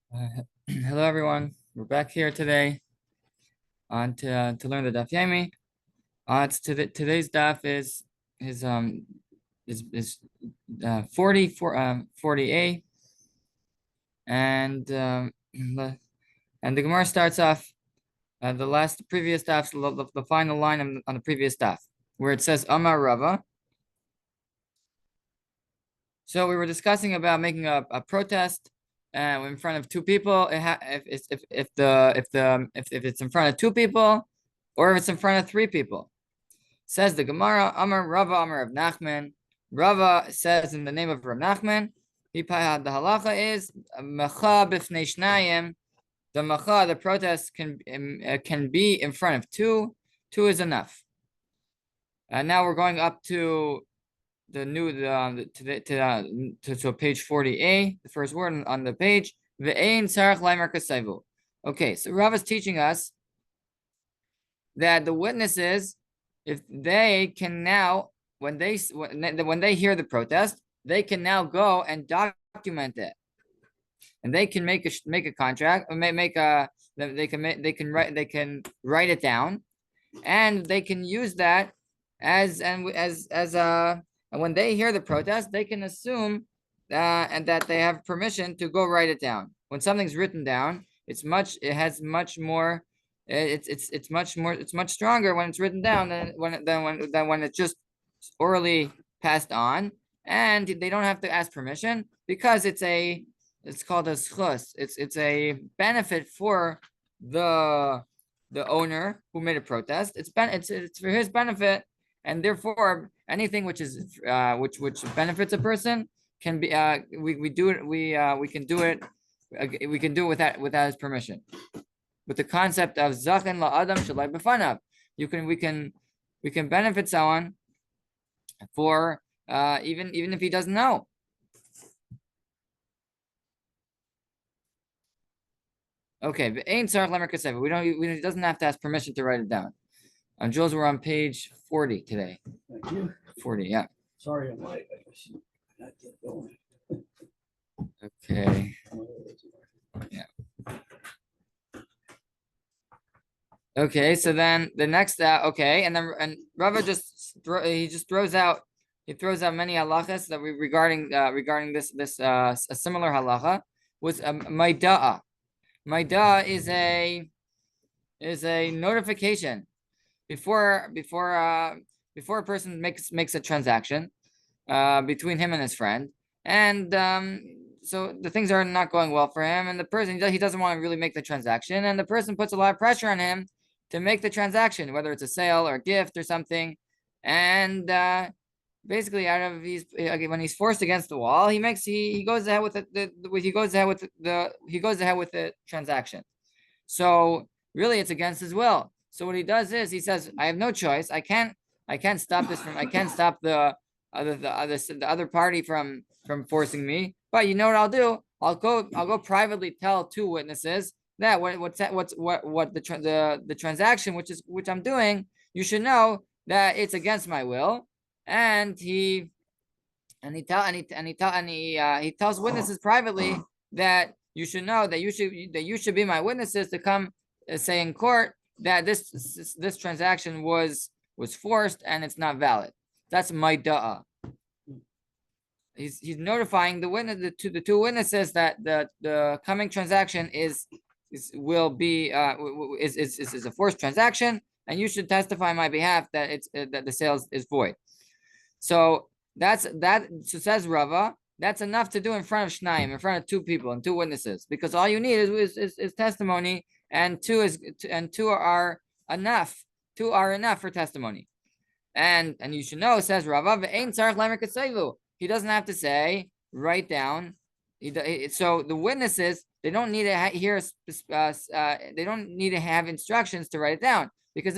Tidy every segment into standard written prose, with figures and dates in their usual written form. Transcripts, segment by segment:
Hello everyone. We're back here today on to learn the Daf Yomi. Today's Daf is 40A, and the Gemara starts off the previous Daf, the final line on the previous Daf, where it says Amar Rava. So we were discussing about making a protest in front of two people. If it's in front of two people, or if it's in front of three people. Says the Gemara, Amar Rava, Amar of Nachman. Rava says in the name of Rav Nachman, the halacha is mecha b'fnei shnayim. The mecha, the protest can be in front of two. Two is enough. And now we're going up to the new to page 40a, the first word on the page. Okay, so Rav is teaching us that the witnesses, if they can now, when they hear the protest, they can now go and document it, and they can make a contract, or they can write it down, and they can use that as and when they hear the protest, they can assume and that they have permission to go write it down. When something's written down, it's much stronger when it's written down than when it's just orally passed on, and they don't have to ask permission because it's called a schus. It's a benefit for the owner who made a protest. It's for his benefit, and therefore anything which benefits a person can be we can do it without his permission, with the concept of zachen la'adam shalai b'fanav. We can benefit someone for even if he doesn't know. Okay, but ain't tzarich lemer kaseva. He doesn't have to ask permission to write it down. Jules, we're on page 40 today. Thank you. 40, yeah. Sorry, I'm late. I just not get going. Okay. Yeah. Okay, so then the next okay, and Rava throws out many halachas that regarding this a similar halacha was maida'a. Maida'a is a notification before a person makes a transaction between him and his friend, and so the things are not going well for him, and the person, he doesn't want to really make the transaction, and the person puts a lot of pressure on him to make the transaction, whether it's a sale or a gift or something, and basically when he's forced against the wall, he goes ahead with the transaction. So really, it's against his will. So what he does is he says, I have no choice. I can't stop the other party from forcing me. But you know what I'll do? I'll go privately tell two witnesses that the transaction which I'm doing, you should know that it's against my will. And he tells witnesses privately that you should know that you should be my witnesses to come say in court that this transaction was forced and it's not valid. That's maida'a. He's notifying the two witnesses that the coming transaction is a forced transaction, and you should testify on my behalf that that the sale is void. So so says Rava, that's enough to do in front of Shnayim, in front of two people and two witnesses, because all you need is testimony, and two are enough. Two are enough for testimony. And you should know, says Rava, he doesn't have to say, write down. So the witnesses, they don't need to hear they don't need to have instructions to write it down, because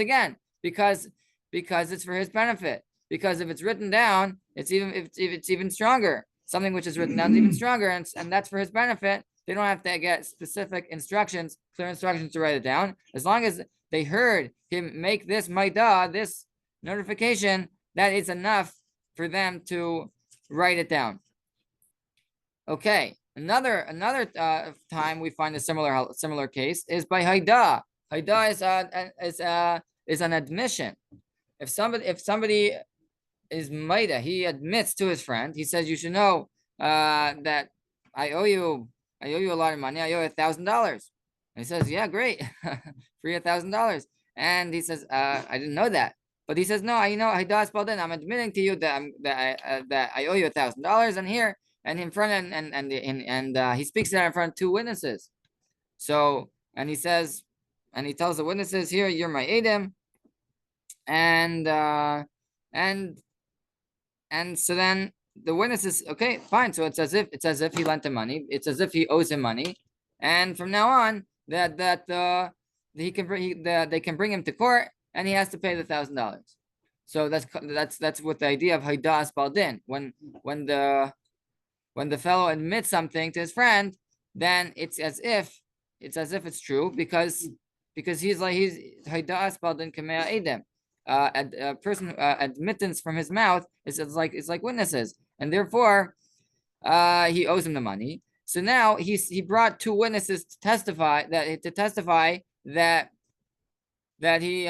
it's for his benefit. Because if it's written down, it's even stronger. Something which is written down is even stronger, and that's for his benefit. They don't have to get specific instructions, clear instructions to write it down. As long as they heard him make this maidah, this notification, that is enough for them to write it down. Okay, Another time we find a similar case is by haida. Haida is an admission. If somebody is maida, he admits to his friend. He says, "You should know that I owe you a lot of money. I owe you $1,000." He says, "Yeah, great, free $1,000." And he says, "I didn't know that." But he says, "No, I'm admitting to you that I owe you $1,000, and here and in front and he speaks that in front of two witnesses." So and he says, and he tells the witnesses, "Here, you're my edim," and so then the witnesses, okay, fine. So it's as if he lent him money. It's as if he owes him money, and from now on, they can bring him to court, and he has to pay the $1,000. So that's what the idea of haidas baldin. When the fellow admits something to his friend, then it's as if it's true because he's haidas baldin kamea edem. A person admittance from his mouth is like witnesses, and therefore he owes him the money. So now he brought two witnesses to testify that he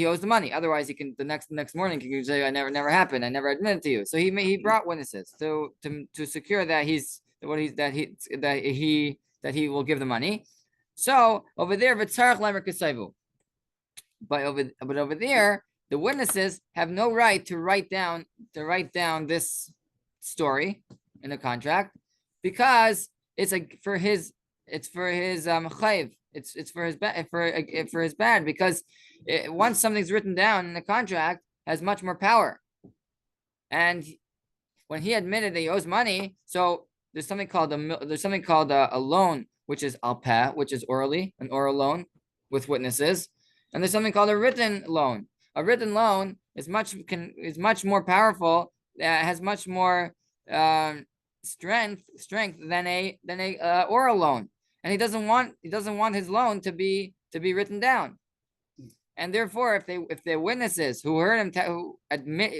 owes the money. Otherwise, he can the next morning he can say, "I never happened. I never admitted to you." So he brought witnesses to secure that he will give the money. So over there, v'tzarich lemer kasayvu. But over there, the witnesses have no right to write down this story in the contract because it's for his chayiv. It's for his bad because once something's written down in the contract, has much more power. And when he admitted that he owes money, so there's something called a loan, which is al peh, which is orally an oral loan with witnesses. And there's something called a written loan. A written loan is much more powerful. Has much more strength than a oral loan. And he doesn't want his loan to be written down. And therefore, if the witnesses who heard him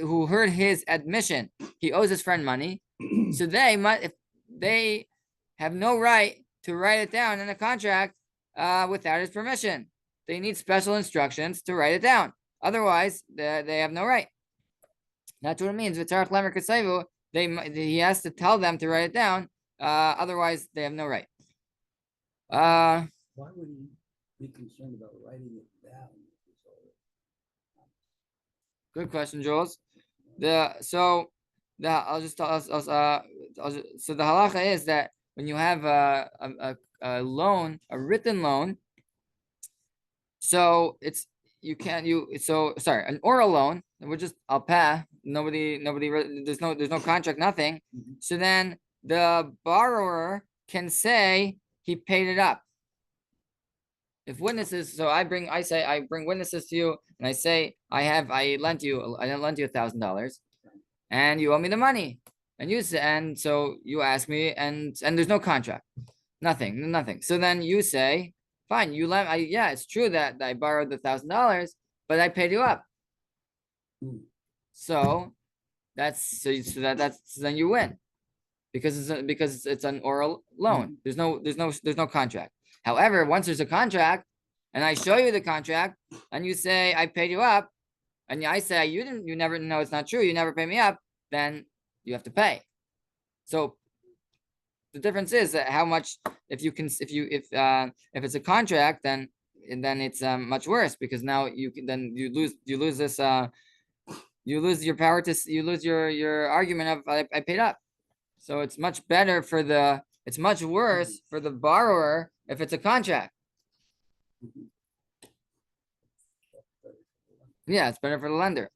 who heard his admission, he owes his friend money, so they have no right to write it down in a contract without his permission. They need special instructions to write it down. Otherwise, they have no right. That's what it means. V'tzarich lemer kasayvu. He has to tell them to write it down. Otherwise, they have no right. Why would he be concerned about writing it down? Good question, Jules. So the halacha is that when you have a loan, a written loan. So an oral loan, we're just al peh, there's no contract, nothing. Mm-hmm. So then the borrower can say he paid it up. If witnesses, so I bring witnesses to you, and I say I lent you $1,000, and you owe me the money, and so you ask me, and there's no contract, nothing. So then you say, fine, you lent. Yeah, it's true that I borrowed the $1,000, but I paid you up. So then you win, because it's an oral loan. There's no contract. However, once there's a contract, and I show you the contract, and you say I paid you up, and I say you never know, it's not true, you never pay me up, then you have to pay. So the difference is that how much if it's a contract, then it's much worse, because now you lose this you lose your power you lose your argument of I paid up. So it's much worse for the borrower if it's a contract. Yeah, it's better for the lender.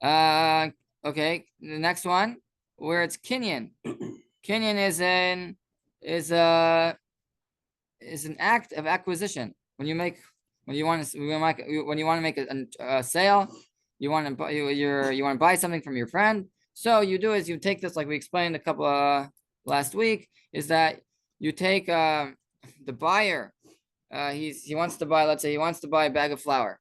Okay, the next one, where it's kinyan. Kinyan is an act of acquisition. When you want to make a sale, you want to buy something from your friend. So you do is you take this, like we explained a couple last week, is that you take the buyer. He wants to buy, let's say he wants to buy a bag of flour.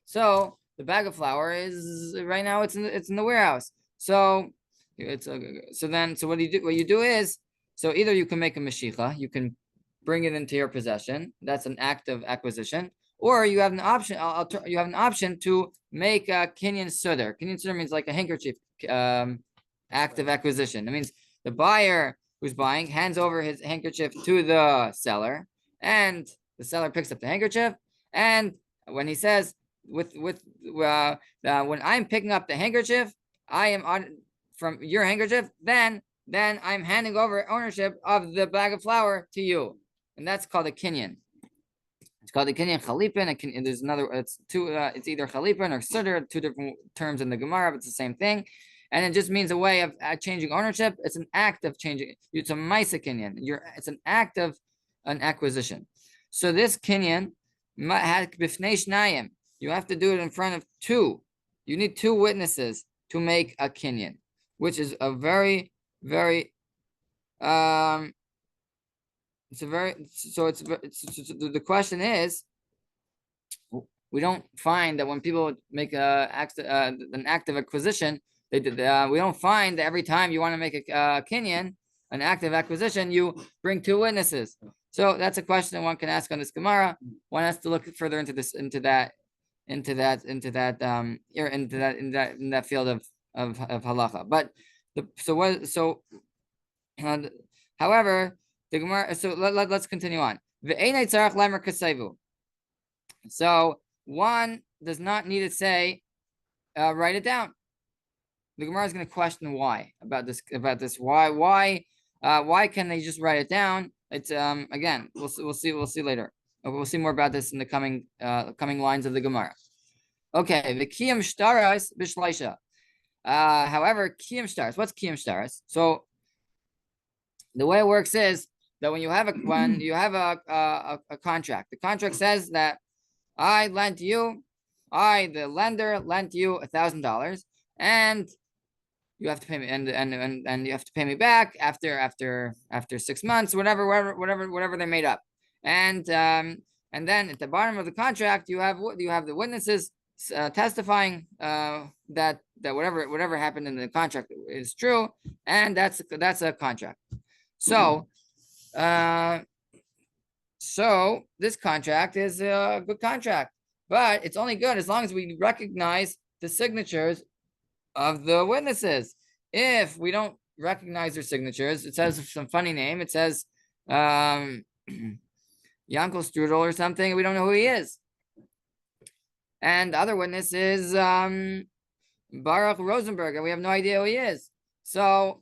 So the bag of flour is right now it's in the warehouse. So So what you do is, so either you can make a meshicha, you can bring it into your possession. That's an act of acquisition, or you have an option. You have an option to make a kinyan sudar. Kinyan sudar means like a handkerchief act of acquisition. It means the buyer who's buying hands over his handkerchief to the seller, and the seller picks up the handkerchief. And when he says, when I'm picking up the handkerchief, I am on from your handkerchief, then I'm handing over ownership of the bag of flour to you, and that's called a kinyan. It's called a kinyan chalipin. There's another. It's two. It's either chalipin or sudar. Two different terms in the Gemara, but it's the same thing, and it just means a way of changing ownership. It's an act of changing. It's a ma'isa kinyan. It's an act of an acquisition. So this kinyan had bifnei shnayim. You have to do it in front of two. You need two witnesses to make a kinyan, which is a very, very the question is, we don't find that when people make an act of acquisition, we don't find that every time you want to make a kinyan, an act of acquisition, you bring two witnesses. So that's a question that one can ask on this Gemara. One has to look further into that field of halacha. But however, the Gemara. So let's continue on. So one does not need to say, write it down. The Gemara is going to question why about this. Why can they just write it down? It's again, we'll see later. We'll see more about this in the coming lines of the Gemara. Okay, the kiyam shtaras b'shleisha. However, kiyam shtaras. What's kiyam shtaras? So the way it works is that when you have a contract, the contract says that the lender lent you $1,000, and you have to pay me, and you have to pay me back after 6 months, whatever they made up, and then at the bottom of the contract you have the witnesses testifying that whatever happened in the contract is true, and that's a contract. So this contract is a good contract, but it's only good as long as we recognize the signatures of the witnesses. If we don't recognize their signatures, it says some funny name. It says Yankel Strudel or something, and we don't know who he is. And the other witness is Baruch Rosenberg, and we have no idea who he is. So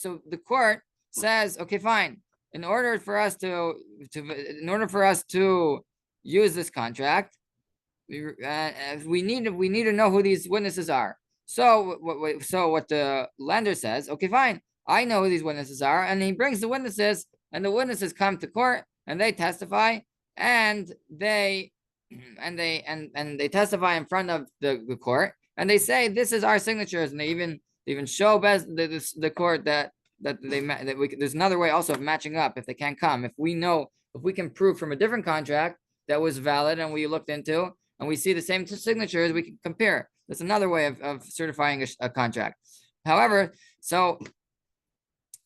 the court says, okay, fine. In order for us to use this contract, we need to know who these witnesses are. So what the lender says, okay, fine, I know who these witnesses are, and he brings the witnesses, and the witnesses come to court and they testify, and they testify in front of the court, and they say this is our signatures, and they even show the court that there's another way also of matching up if they can't come. If we can prove from a different contract that was valid and we looked into, and we see the same signatures, we can compare. That's another way of certifying a contract. However, so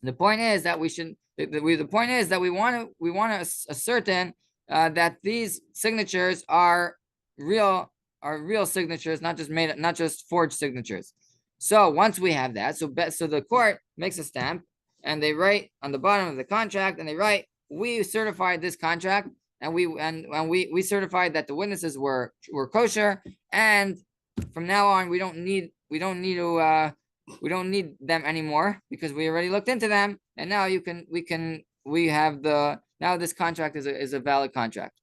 the point is that we want to ascertain that these signatures are real signatures, not just forged signatures. So once we have that, so the court makes a stamp, and they write on the bottom of the contract, and they write, we certified this contract, and we certified that the witnesses were kosher, and from now on we don't need them anymore because we already looked into them, and now now this contract is a valid contract,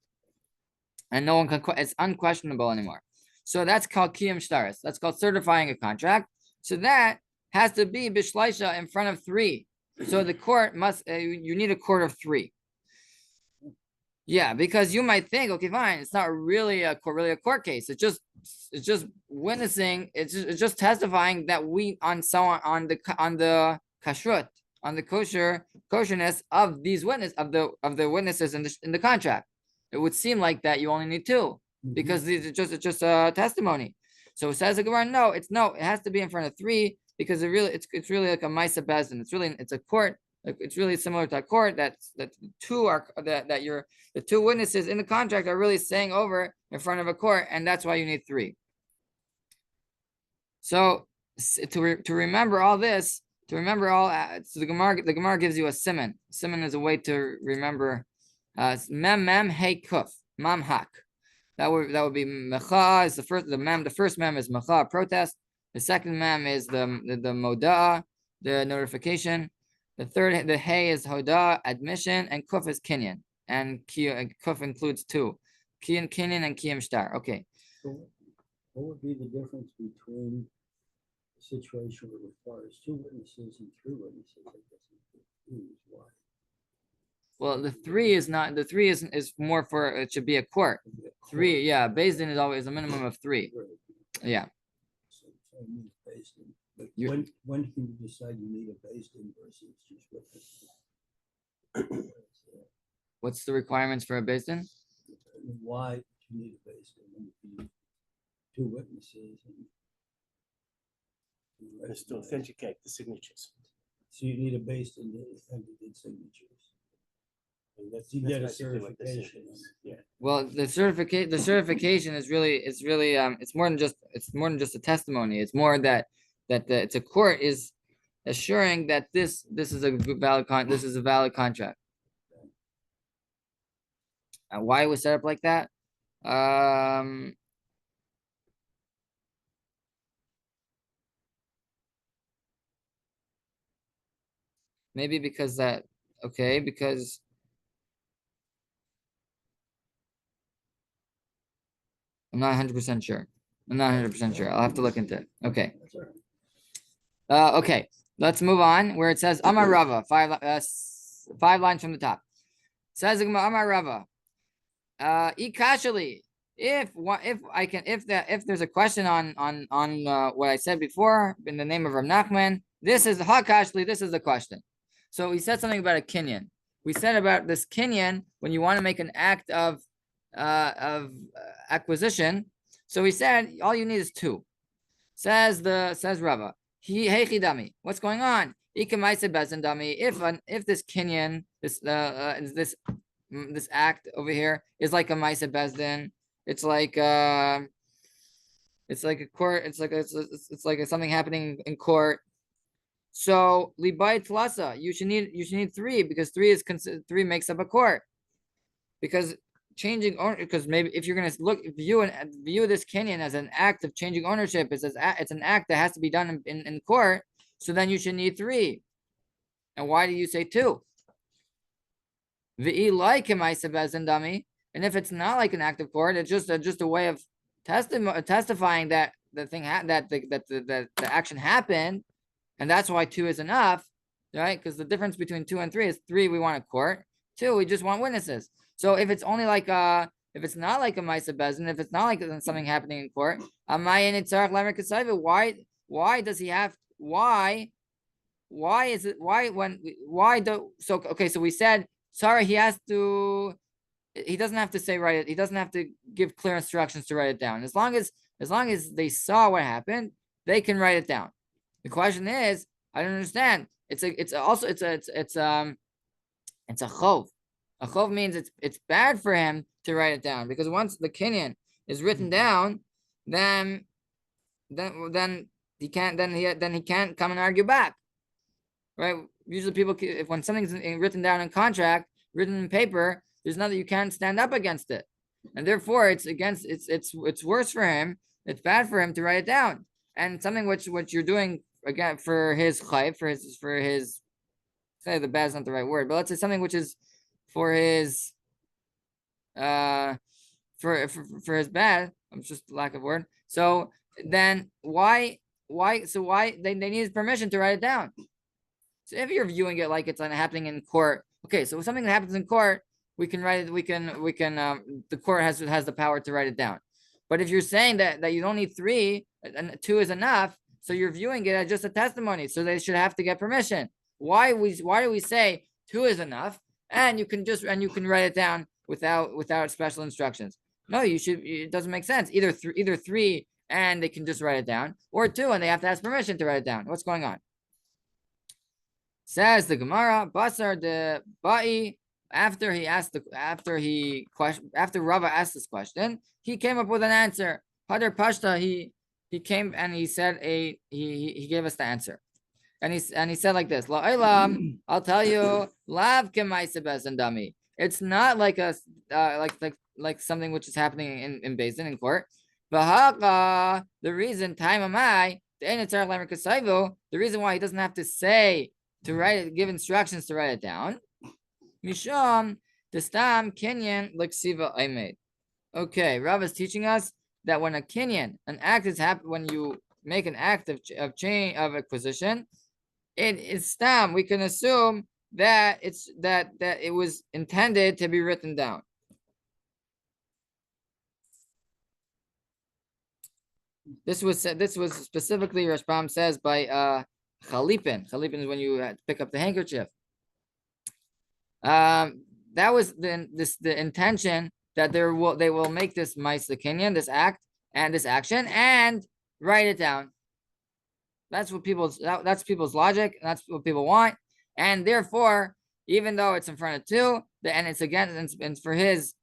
and no one can, it's unquestionable anymore. So that's called kiyam shtaris. That's called certifying a contract. So that has to be bishleisha in front of 3. So the court must, you need a court of 3. Yeah, because you might think, okay, fine, it's not really a court case. It's just witnessing. It's just testifying that we on the kashrut, on the kosherness of these of the witnesses in the contract. It would seem like that you only need 2 because these are just a testimony. So it says the Gemara, it has to be in front of 3 because it's really like a Maisa Bezdin. It's a court. Like it's really similar to a court that the two witnesses in the contract are really saying over in front of a court, and that's why you need three. So to remember all this, so the Gemara gives you a siman. Siman is a way to remember mem hey kuf mam hak. That would be mecha is the first mem is mecha, protest. The second mem is the moda, the notification. The hey is hoda, admission, and kuf is kinyan. And kuf includes two, kinyan and kiyam shtar. Okay. So what would be the difference between a situation that requires two witnesses and three witnesses? I guess why? Well, the three is more for it should be a court. Three, yeah. Beis din is always a minimum of three. Yeah. So it means Beis din. But when can you decide you need a Beis din versus just witnesses? What's the requirements for a Beis din? Why do you need a Beis din when you need two witnesses and Just to authenticate the signatures. so you need a Beis din to authenticate signatures. And that's You get a basically what this certification. is. Yeah. Well, the certification is really it's more than just a testimony. It's more that it's a court is assuring that this is a valid contract. Why it was set up like that? Maybe because because I'm not 100% sure. I'll have to look into it. Okay. Okay. Let's move on where it says Amar Rava, five lines from the top. It says Amar Rava. Ikashali. If there's a question on what I said before in the name of Rav Nachman, this is Hakashli. This is the question. So we said something about a kinyan. We said about this kinyan when you want to make an act of acquisition. So we said all you need is two. Says Rava. Hey chidami. What's going on? Ikamaisa bezin dami. If this kinyan, this act over here is like a Maisa Bezdin, it's like a court, it's like something happening in court. So libai tlasa, you should need three because three makes up a court. Because changing owner, because maybe if you're gonna view this kinyan as an act of changing ownership, it's an act that has to be done in court. So then you should need three. And why do you say two? And if it's not like an act of court, it's just a way of testifying that the thing that the action happened, and that's why two is enough, right? Because the difference between 2 and 3 is 3 we want a court, 2 we just want witnesses. So if it's only like if it's not like a Maisa Bezin, if it's not like something happening in court, why does he have why is it so okay, so we said sorry, he doesn't have to say write it, he doesn't have to give clear instructions to write it down. As long as they saw what happened, they can write it down. The question is, I don't understand. It's a chov. A chov means it's bad for him to write it down, because once the kinyan is written down, then he can't come and argue back, right? Usually people, when something's written down in contract, written in paper, there's nothing, you can't stand up against it, and therefore it's worse for him. It's bad for him to write it down. And something which you're doing again for his chayv, for his say the bad is not the right word, but let's say something which is for his for his bad. I'm just lack of word. So then why they need his permission to write it down. So if you're viewing it like it's happening in court, okay, so if something that happens in court, we can write it, the court has the power to write it down. But if you're saying that you don't need 3 and 2 is enough, so you're viewing it as just a testimony, so they should have to get permission. Why do we say 2 is enough and you can write it down without special instructions? No, it doesn't make sense. Either 3 and they can just write it down, or 2, and they have to ask permission to write it down. What's going on? Says the Gemara, Basar the Ba'i, after Rava asked this question, he came up with an answer. Hadar Pashta, he came and he said he gave us the answer. And he said like this, La'olam, I'll tell you, lav kemaisa bezdin dami. It's not like a like something which is happening in Bezdin, in court. The reason the reason why he doesn't have to say to write it, give instructions to write it down. Misham destam kinyan leksiva aimed. Okay, Rav is teaching us that when a kinyan, an act is happening, when you make an act of acquisition, it is stam. We can assume that it was intended to be written down. This was specifically, Rashbam says, by Chalipin. Chalipin is when you pick up the handkerchief. That was the intention that they will make this ma'aseh kinyan, this act and this action, and write it down. That's people's logic, and that's what people want. And therefore, even though it's in front of 2, and it's against and for his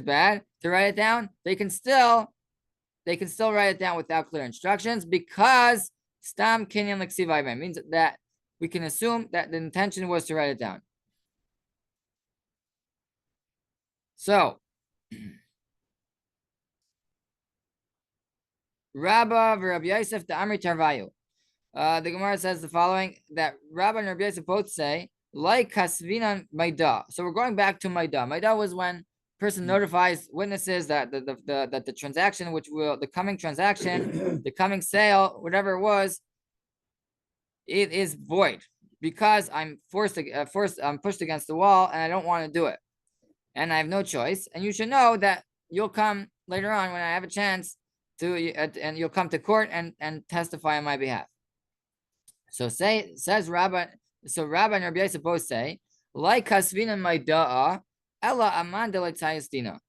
bad to write it down, they can still write it down without clear instructions, because stam kinyan leksiva means that we can assume that the intention was to write it down. So, Rabba v'Rabbi Yosef the Amri Tarvayu. The Gemara says the following, that Rabba and Rabbi Yosef both say, like kasvinan maida. So we're going back to maida. Maida was when person notifies witnesses that the transaction, the coming transaction, the coming sale, whatever it was, it is void because I'm pushed against the wall and I don't want to do it, and I have no choice. And you should know that you'll come later on when I have a chance to, and you'll come to court and testify on my behalf. So says Rabba. So Rabba and Rabbi Yosef both say, like kasvina maida'a ella aman delaitayastina.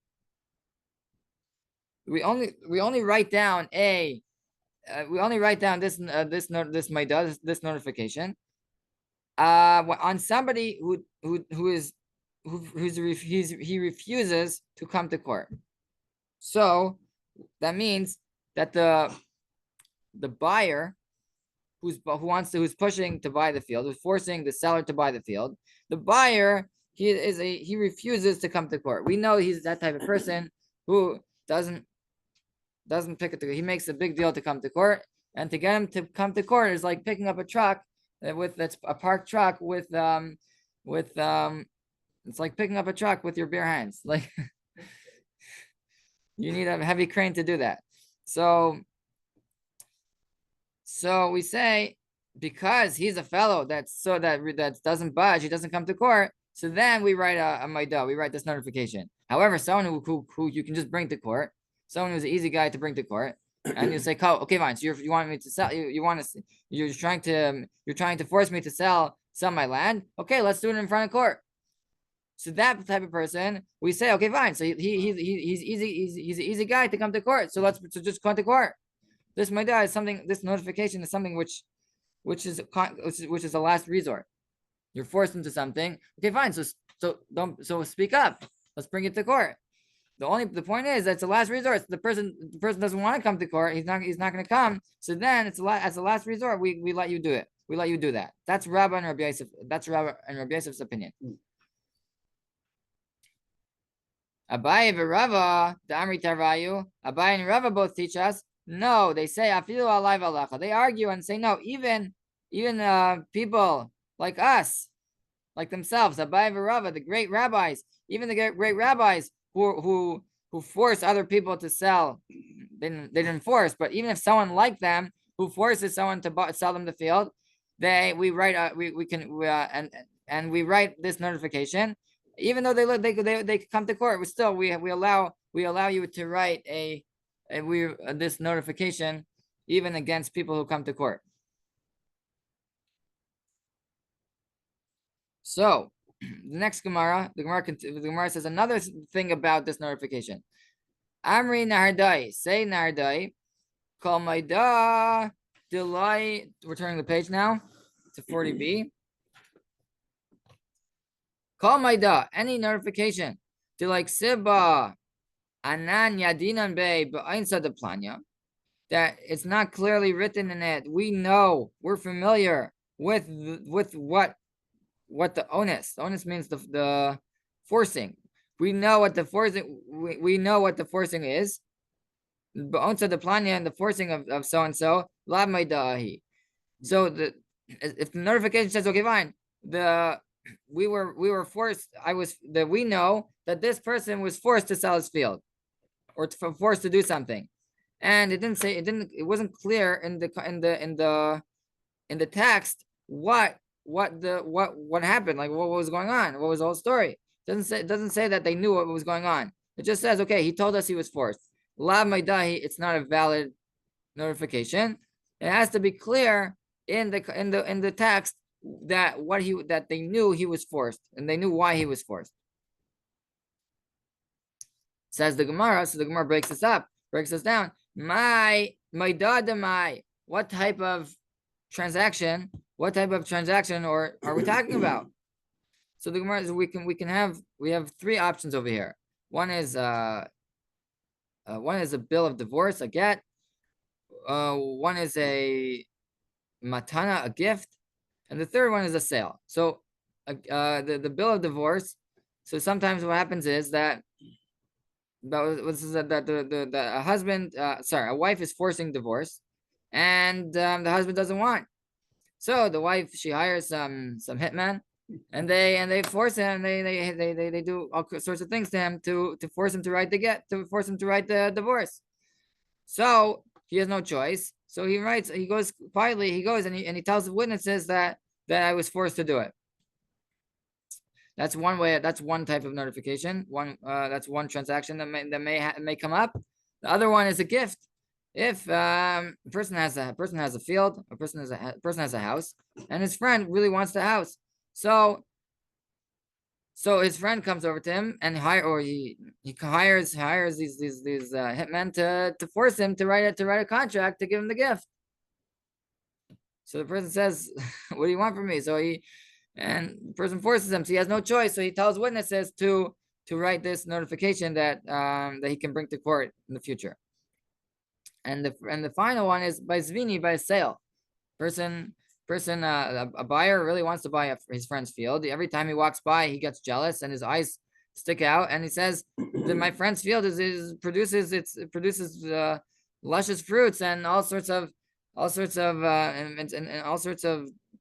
We only write down this maidah, this notification on somebody he refuses to come to court. So that means that the buyer who's pushing to buy the field, who's forcing the seller to buy the field, the buyer he refuses to come to court. We know he's that type of person who doesn't pick it. He makes a big deal to come to court, and to get him to come to court is like picking up a truck that's a parked truck with it's like picking up a truck with your bare hands. Like you need a heavy crane to do that. So we say, because he's a fellow that doesn't budge, he doesn't come to court. So then we write a maidah, we write this notification. However, someone who you can just bring to court, someone who's an easy guy to bring to court, and you say, "Oh, okay, fine. So you want me to sell? You're trying to force me to sell my land? Okay, let's do it in front of court." So that type of person, we say, "Okay, fine." So he's easy. He's an easy guy to come to court. So just come to court. This maidah is something. This notification is something which is a last resort. You're forced into something. Okay, fine. So speak up. Let's bring it to court. The point is that it's a last resort. The person doesn't want to come to court. He's not going to come. So then as a last resort, we let you do it. We let you do that. That's Rabbi and Rabbi Yosef. That's Rabbi and Rabbi Yosef's opinion. Abaye and Rava, the Amri Tarvayu, Abaye and Rava both teach us. No, they say afilu alai v'alacha. They argue and say no. Even people like us, like themselves, Abaye and Rava, the great rabbis, even the great rabbis who force other people to sell, they didn't force, but even if someone like them who forces someone to sell them the field, we write this notification. Even though they come to court, we allow you to write this notification even against people who come to court. So the next Gemara, the Gemara says another thing about this notification. Amri Nahardai, say Nahardai, Kol Maida Delay. We're turning the page now to 40b. Kol Maida, any notification to like Siba Anan Yadinan Be Ba'insa de Planya, that it's not clearly written in it. We know, we're familiar with what the onus. Onus means the forcing. We know what the forcing. We know what the forcing is. Ba'insa de Planya, and the forcing of so and so. La Maidahi. So if the notification says, okay, fine, we were forced. We know that this person was forced to sell his field, or forced to do something, and it wasn't clear in the text what happened, like what was going on, what was the whole story. It doesn't say that they knew what was going on. It just says, okay, he told us he was forced. La Maidahi, it's not a valid notification. It has to be clear in the text that they knew he was forced, and they knew why he was forced. Says the Gemara. So the Gemara breaks this down. What type of transaction or are we talking about? So the Gemara is we have three options over here. One is a bill of divorce, a get. One is a matana, a gift, and the third one is a sale. So the bill of divorce. So sometimes what happens is that a husband, a wife is forcing divorce, and the husband doesn't want. So the wife, she hires some hitman, and they force him. They do all sorts of things to him to force him to write the divorce. So he has no choice. So he goes quietly, and he tells the witnesses that I was forced to do it. That's one way. That's one type of notification. That's one transaction that may come up. The other one is a gift. If a person has a field, a person has a house, and his friend really wants the house, so his friend comes over to him and he hires these hitmen to force him to write a contract to give him the gift. So the person says, "What do you want from me?" And the person forces him, so he has no choice. So he tells witnesses to write this notification that he can bring to court in the future. And the final one is by zvini, by sale. A buyer really wants to buy his friend's field. Every time he walks by, he gets jealous and his eyes stick out, and he says that my friend's field produces luscious fruits and all sorts of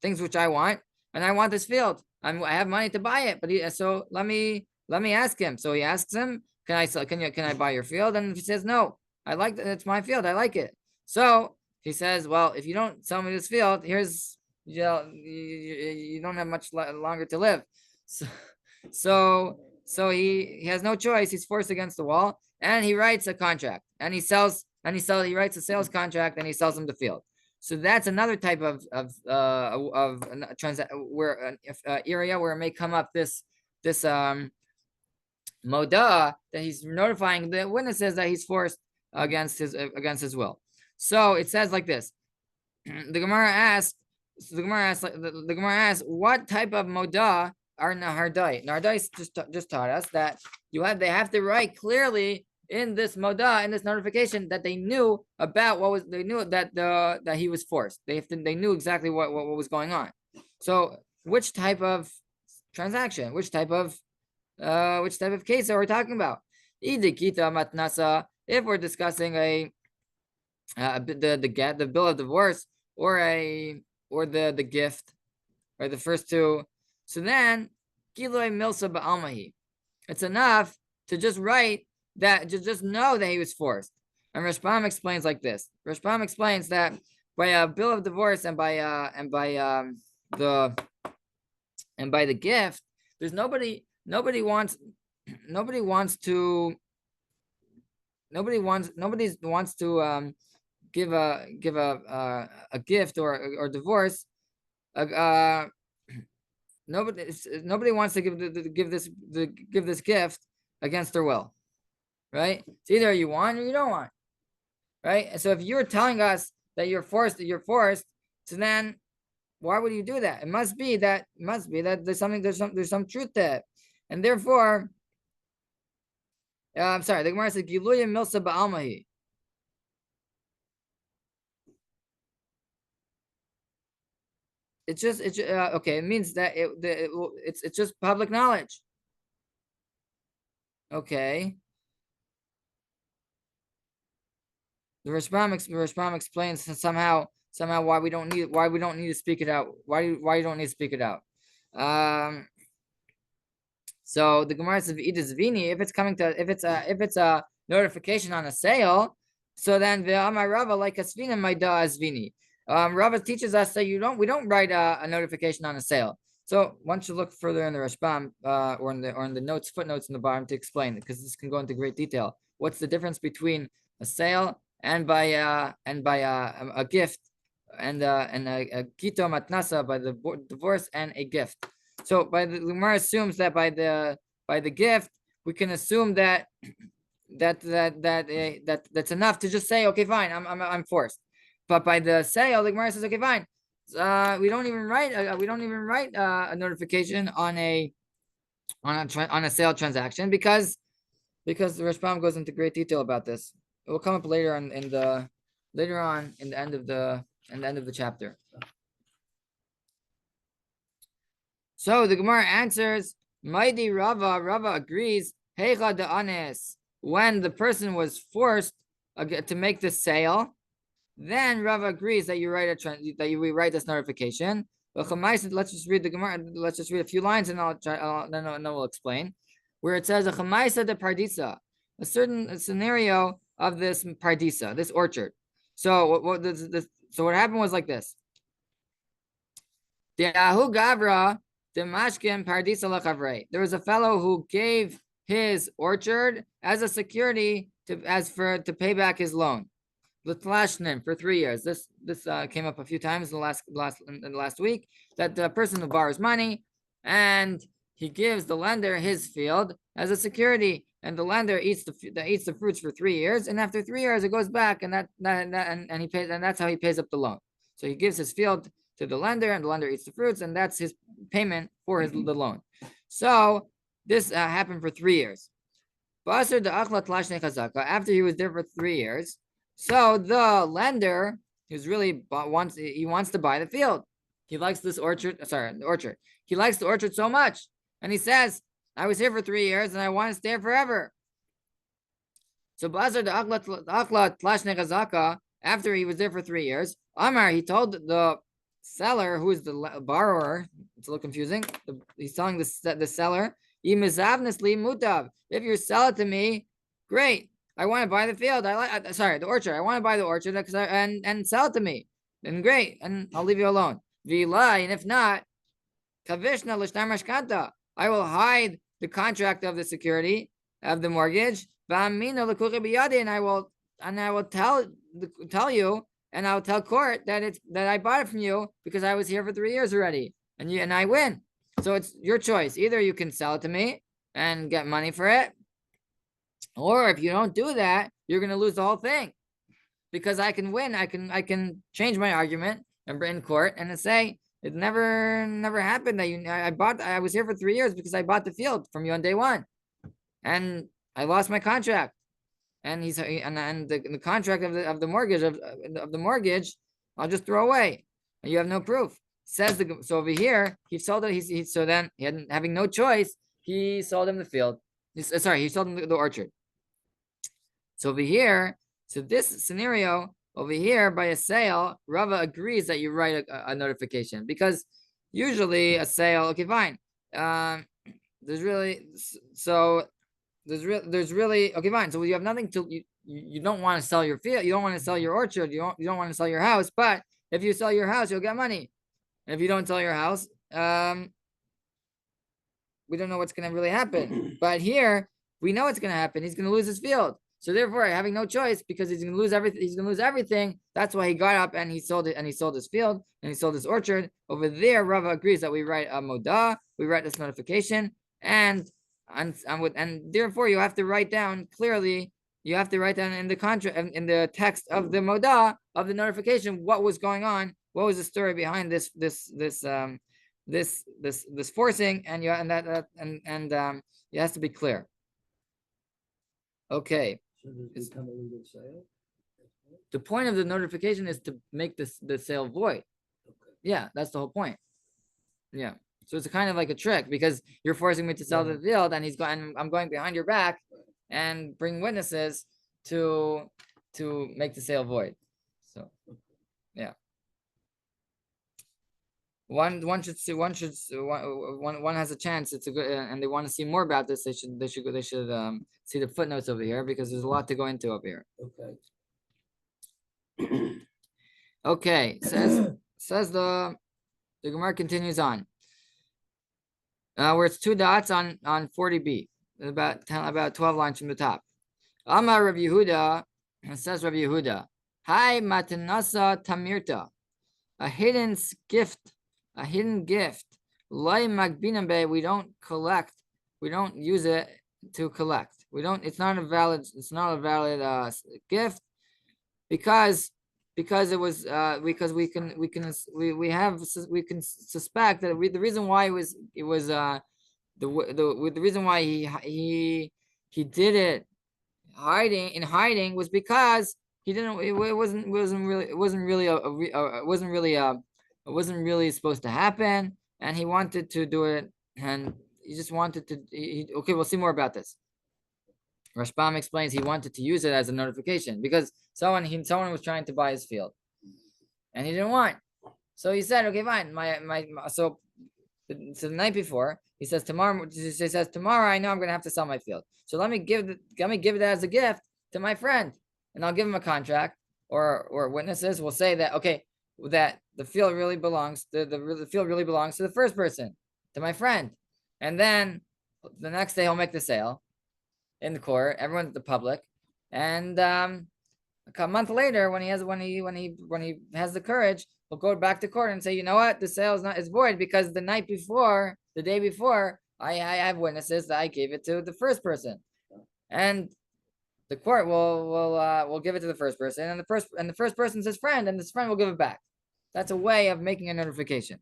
things which I want. And I want this field. I have money to buy it, but so let me ask him. So he asks him, can I buy your field? And he says, no, it's my field. I like it. So he says, well, if you don't sell me this field, here's, you don't have much longer to live. So he has no choice. He's forced against the wall, and he writes a contract, and he writes a sales contract, and he sells him the field. So that's another type of area where it may come up this moda, that he's notifying the witnesses that he's forced against his will. So it says like this. The Gemara asks, what type of moda are nahardai? Nahardai just taught us that they have to write clearly in this moda, in this notification, that they knew about that he was forced. They knew exactly what was going on. So which type of transaction, which type of case are we talking about? If we're discussing the bill of divorce, or the gift, or the first two, so then giloi milsa ba'almahi, it's enough to just write that, just know that he was forced. And Rashbam explains like this. Rashbam explains that by a bill of divorce and by the gift, there's nobody wants to give a gift or divorce. Nobody wants to give this gift against their will. right? It's either you want or you don't want, right? And so if you're telling us that you're forced, so then why would you do that? It must be that there's some truth to it, and therefore, I'm sorry. The Gemara says Giluya Milsa Ba'almahi. It's okay. It means that it's just public knowledge. Okay. The Rashbam explains somehow why we don't need to speak it out. Why you don't need to speak it out. So the Gemara says if it's a notification on a sale, so then Ve'amar Rava like asvina maida asvini. Rava teaches us that we don't write a notification on a sale. So one should look further in the Rashbam or in the footnotes in the bottom to explain it, because this can go into great detail. What's the difference between a sale and by a gift and a kito matnasa by the divorce and a gift? So by the Gemara assumes that by the gift we can assume that's enough to just say, okay, fine, I'm forced. But by the sale, the Gemara says, okay, fine. We don't even write a notification on a sale transaction because the Rashbam goes into great detail about this. It will come up later on in the end of the chapter. So the Gemara answers, Maidi Rava agrees, Heicha de Anes, when the person was forced to make the sale, then Rava agrees that you write this notification. But let's just read the Gemara. Let's just read a few lines, and then we'll explain where it says a chamaisa de pardisa, a certain scenario of this pardisa, this orchard. So what happened was like this. The Ahu Gavra the Mashkin pardisa lachavre. There was a fellow who gave his orchard as a security to pay back his loan. L'tlashnim for 3 years. This came up a few times in the last week, that the person who borrows money and he gives the lender his field as a security, and the lender eats the fruits for 3 years, and after 3 years it goes back, and he pays, and that's how he pays up the loan. So he gives his field to the lender, and the lender eats the fruits, and that's his payment for the loan. So this happened for 3 years. After he was there for 3 years. So the lender wants to buy the field. He likes this orchard. The orchard. He likes the orchard so much, and he says, "I was here for 3 years, and I want to stay here forever." So after he was there for 3 years, Amar, he told the seller, who is the borrower. It's a little confusing. He's telling the seller, if you sell it to me, great. I want to buy the field. The orchard. I want to buy the orchard and sell it to me. Then great, and I'll leave you alone. And if not, I will hide the contract of the security of the mortgage. And I will tell you, and I'll tell court that I bought it from you because I was here for 3 years already, and I win. So it's your choice. Either you can sell it to me and get money for it, or if you don't do that, you're going to lose the whole thing, because I can win. I can change my argument and bring in court and say it never happened that I was here for 3 years because I bought the field from you on day one, and I lost my contract. And the contract of the mortgage, I'll just throw away, and you have no proof. So over here he sold it. So then having no choice, he sold him the field. He sold him the orchard. So over here, this scenario over here, by a sale, Rava agrees that you write a notification, because usually a sale, okay, fine. There's really okay, fine. So you have nothing to you don't want to sell your field, you don't want to sell your orchard, you don't want to sell your house. But if you sell your house, you'll get money. And if you don't sell your house, we don't know what's going to really happen. But here we know what's going to happen. He's going to lose his field. So therefore, having no choice, because he's going to lose everything. That's why he got up and he sold it, and he sold his field, and he sold his orchard. Over there, Rava agrees that we write a moda, we write this notification, and and therefore you have to write down clearly. You have to write down in the contract, in the text of the moda of the notification, what was going on, what was the story behind this forcing, and it has to be clear. Okay. So does it become a legal sale? The point of the notification is to make the sale void. Okay. Yeah, that's the whole point. Yeah. So it's kind of like a trick because you're forcing me to sell the field, and I'm going behind your back and bring witnesses to make the sale void. So yeah. One has a chance. It's a good, and they want to see more about this. They should see the footnotes over here because there's a lot to go into over here. Okay. Okay, says the Gemara continues on. Where it's 2 dots on 40b, about 12 lines from the top. Amar Rav Yehuda, says Rav Yehuda, Hi matanasa tamirta, a hidden gift. Lay magbinabe, we don't collect, we don't use it to collect. It's not a valid gift because it was because we can suspect that the reason why the reason why he did it hiding was because he didn't, it wasn't really supposed to happen, and he wanted to do it, and he just wanted to. Okay, we'll see more about this. Rashbam explains he wanted to use it as a notification because someone was trying to buy his field, and he didn't want. So he said, "Okay, fine." So the night before, he says tomorrow. He says tomorrow, I know I'm going to have to sell my field. So let me give it as a gift to my friend, and I'll give him a contract or witnesses will say that that the field really belongs to the first person, to my friend, and then the next day he'll make the sale in the court, everyone's at the public, and a month later when he has the courage, he'll go back to court and say, you know what, the sale is void because the day before, I have witnesses that I gave it to the first person, and the court will give it to the first person, and the first person's his friend, and his friend will give it back. That's a way of making a notification.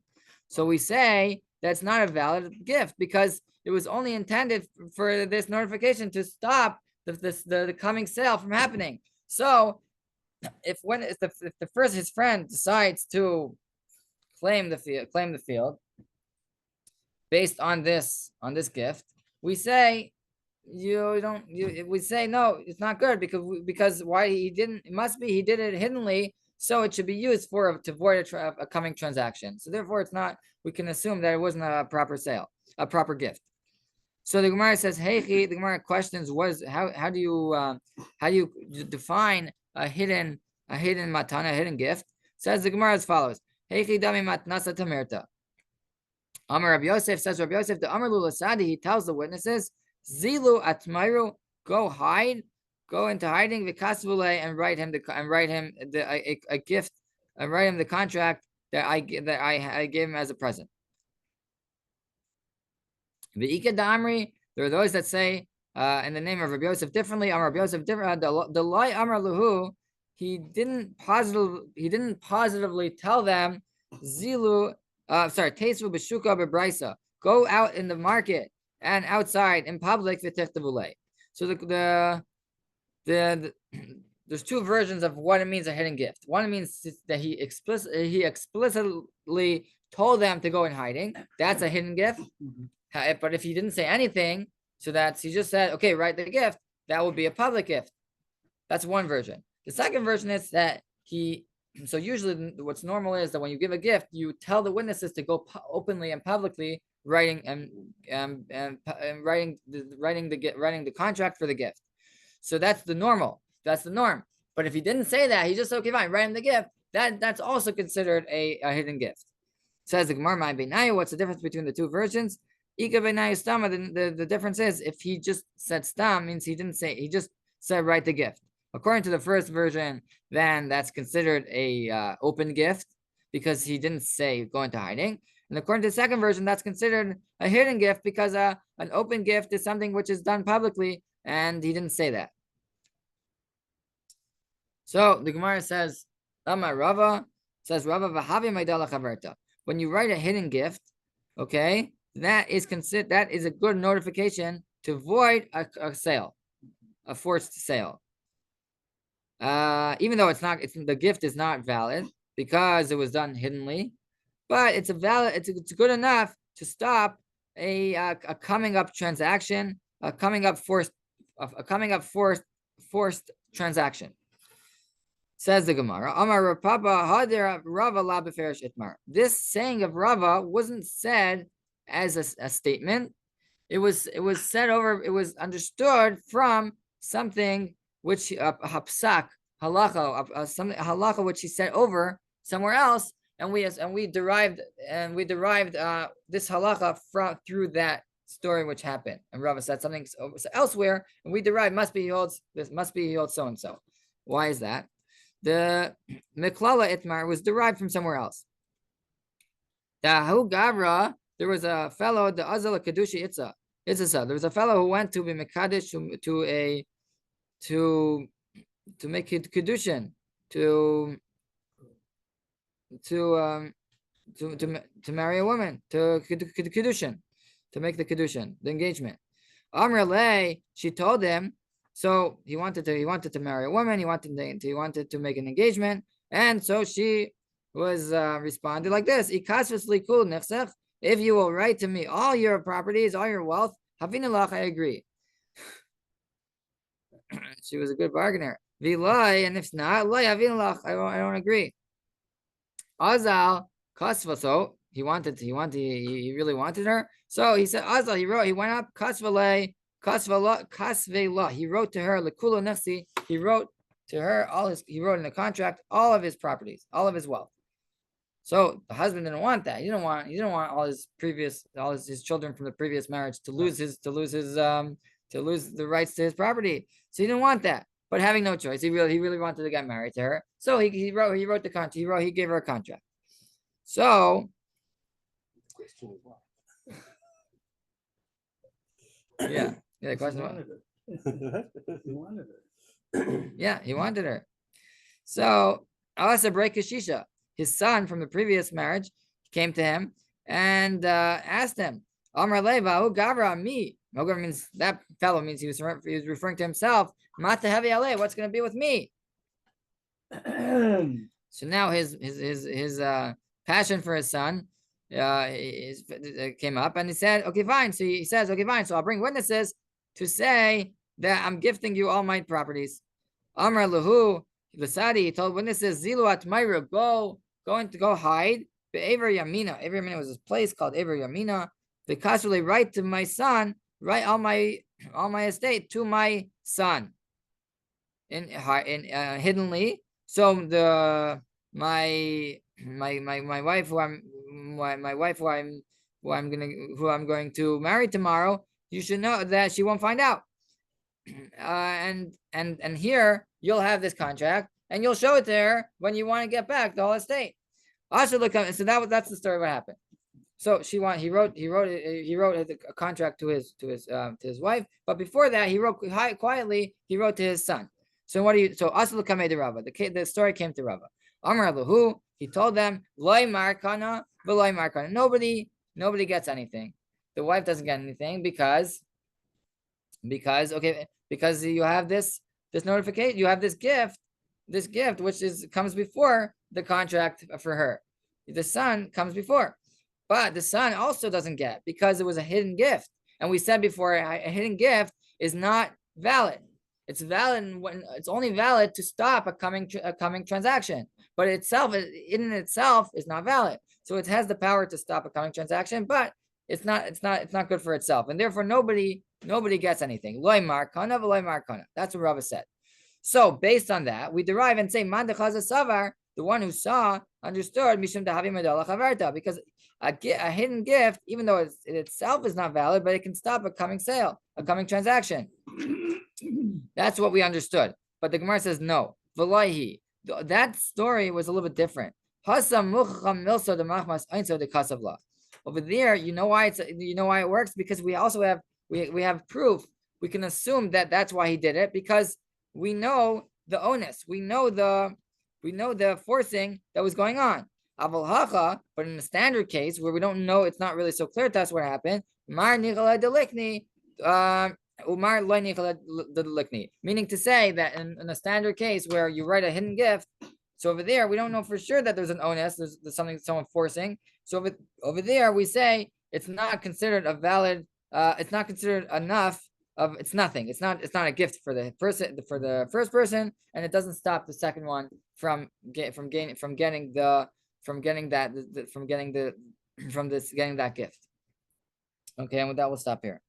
So we say that's not a valid gift because it was only intended for this notification to stop the coming sale from happening. So if his friend decides to claim the field based on this gift, we say we say no, it's not good because why he didn't, it must be he did it hiddenly, so it should be used to void a coming transaction. So therefore it's not, we can assume that it wasn't a proper sale, a proper gift. So the Gemara says, hey, the Gemara questions how do you define a hidden matana, a hidden gift? Says the Gemara as follows: Hey, dami matnasa tamerta. Amar Rabbi Yosef, says Rabbi Yosef, the Amar Lulasadi, he tells the witnesses, Zilu atmairu, go into hiding, vikasvule, and write him a gift, and write him the contract that I gave him as a present. V'ika da'amri, there are those that say in the name of Rabbi Yosef differently. Amar Rabbi Yosef different. The loy Amar Luhu, he didn't positively tell them Zilu. Tesu b'shuka b'braisa. Go out in the market and outside in public v'tichtavulei. So there's 2 versions of what it means a hidden gift. One means that he explicitly told them to go in hiding. That's a hidden gift. But if he didn't say anything, so that's, he just said, okay, write the gift, that would be a public gift. That's one version. The second version is that so usually what's normal is that when you give a gift, you tell the witnesses to go openly and publicly writing the contract for the gift. So that's the norm. But if he didn't say that, he just said, okay, fine, write him the gift, that's also considered a hidden gift. Says the Gemara, what's the difference between the 2 versions? The difference is if he just said stam, means he just said write the gift. According to the first version, then that's considered a open gift because he didn't say go into hiding. And according to the second version, that's considered a hidden gift because an open gift is something which is done publicly, and he didn't say that. So the Gemara says, Amar Rava, says Rava v'havi maidala chaverta. When you write a hidden gift, okay, that is a good notification to void a sale, a forced sale. Even though the gift is not valid because it was done hiddenly, but it's good enough to stop a coming up transaction, a coming up forced transaction. Says the Gemara, Amar Papa Hadir Rava la beferish itmar. This saying of Rava wasn't said as a statement. It was said over. It was understood from something which hapsak halacha, something halacha which he said over somewhere else, and we derived this halacha through that story which happened. And Rava said something elsewhere, and we derived must be he holds so and so. Why is that? The Meklala Itmar was derived from somewhere else. Dahu Gavra, there was a fellow, the Azal Kadushi Itza. There was a fellow who went to be Mekadesh to make Kedushin, to marry a woman, to Kedushin, to make the Kedushin, the engagement. Amr Lei, she told him. So he wanted to marry a woman. He wanted to make an engagement, and so she was responded like this: if you will write to me all your properties, all your wealth, havinalach, I agree. She was a good bargainer. Vilai, and if not, I don't agree. Azal kasva. So he really wanted her. So he said Azal. He went up kasvalei. Kasvela, he wrote to her, Lekula Nefsi, he wrote to her he wrote in the contract all of his properties, all of his wealth. So the husband didn't want that. He didn't want all his children from the previous marriage to lose the rights to his property. So he didn't want that. But having no choice, he really wanted to get married to her. So he wrote the contract. He gave her a contract. So the question is why? Yeah. The question was. He wanted her. Yeah, he wanted her. So Alasa Brekashisha, his son from the previous marriage, came to him and asked him, Amar Leva, who Gavra me? Means that fellow means he was referring to himself. Mata Hevi Ale, what's going to be with me? So now his passion for his son came up, and he said, okay, fine. So he says, okay, fine. So I'll bring witnesses to say that I'm gifting you all my properties. Amar Lahu, the Sadi, he told witnesses, Zilu Atmaira, go hide. Be'aver Yamina. Aver Yamina was this place called Aver Yamina. The Kasrule, write to my son, write all my estate to my son. In hiddenly. So my wife who I'm going to marry tomorrow, you should know that she won't find out. And here you'll have this contract, and you'll show it to her when you want to get back the whole estate. So that's the story. What happened? So he wrote a contract to his wife, but before that he wrote quietly. He wrote to his son. So Aslu Kamei de Rava. The story came to Rava. Amar Lahu, he told them, Loi Markana, V'loi Markana. Nobody gets anything. The wife doesn't get anything because you have this notification, you have this gift which comes before the contract for her. The son comes before, but the son also doesn't get because it was a hidden gift. And we said before, a hidden gift is not valid. It's valid when it's only valid to stop a coming transaction, but in itself is not valid. So it has the power to stop a coming transaction, but it's not good for itself, and therefore nobody gets anything. Loy markana v'loy markana. That's what Rava said. So based on that, we derive and say man dechaza savar, the one who saw understood mishum dahavi medala chaverta, because a hidden gift, even though it itself is not valid, but it can stop a coming sale, a coming transaction. That's what we understood. But the Gemara says no. V'loihi. That story was a little bit different. The Over there, you know why it works, because we also have we have proof. We can assume that that's why he did it, because we know the onus, we know the forcing that was going on. Aval hacha, but in the standard case where we don't know, it's not really so clear to us what happened. Mar nichala delikni, umar lo nichala delikni, meaning to say that in a standard case where you write a hidden gift, so over there we don't know for sure that there's an onus, there's something, someone forcing. So over there we say it's not considered a valid, it's not considered enough. It's nothing. It's not a gift for the first person, and it doesn't stop the second one from getting that gift. Okay, and with that we'll stop here.